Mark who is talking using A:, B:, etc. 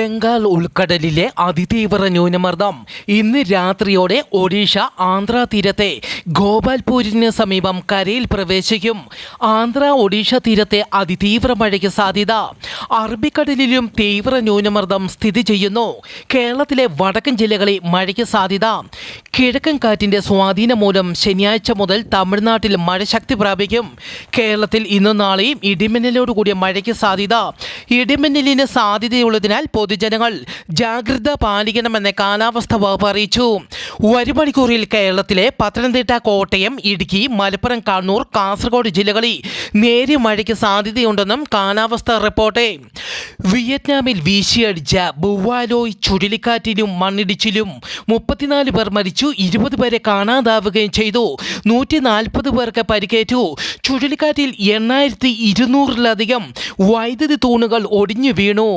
A: ബംഗാൾ ഉൾക്കടലിലെ അതിതീവ്ര ന്യൂനമർദ്ദം ഇന്ന് രാത്രിയോടെ ഒഡീഷ ആന്ധ്ര തീരത്തെ ഗോപാൽപൂരിന് സമീപം കരയിൽ പ്രവേശിക്കും. ആന്ധ്ര ഒഡീഷ തീരത്തെ അതിതീവ്ര മഴയ്ക്ക് സാധ്യത. അറബിക്കടലിലും തീവ്ര ന്യൂനമർദ്ദം സ്ഥിതി ചെയ്യുന്നു. കേരളത്തിലെ വടക്കൻ ജില്ലകളിൽ മഴയ്ക്ക് സാധ്യത. കിഴക്കൻ കാറ്റിന്റെ സ്വാധീനം മൂലം ശനിയാഴ്ച മുതൽ തമിഴ്നാട്ടിൽ മഴ ശക്തി പ്രാപിക്കും. കേരളത്തിൽ ഇന്നും നാളെയും ഇടിമിന്നലോടുകൂടിയ മഴയ്ക്ക് സാധ്യത. ഇടിമിന്നലിന് സാധ്യതയുള്ളതിനാൽ പൊതുജനങ്ങൾ ജാഗ്രത പാലിക്കണമെന്ന് കാലാവസ്ഥാ വകുപ്പ് അറിയിച്ചു. ഒരു മണിക്കൂറിൽ കേരളത്തിലെ പത്തനംതിട്ട, കോട്ടയം, ഇടുക്കി, മലപ്പുറം, കണ്ണൂർ, കാസർഗോഡ് ജില്ലകളിൽ നേരിയ മഴയ്ക്ക് സാധ്യതയുണ്ടെന്നും കാലാവസ്ഥാ റിപ്പോർട്ട്. വിയറ്റ്നാമിൽ വീശിയടിച്ച ബുവാലോയ് ചുഴലിക്കാറ്റിലും മണ്ണിടിച്ചിലും 34 പേർ മരിച്ചു, 20 പേരെ കാണാതാവുകയും ചെയ്തു. 140 പേർക്ക് പരിക്കേറ്റു. ചുഴലിക്കാറ്റിൽ 8200-ലധികം വൈദ്യുതി തൂണുകൾ ഒടിഞ്ഞു വീണു.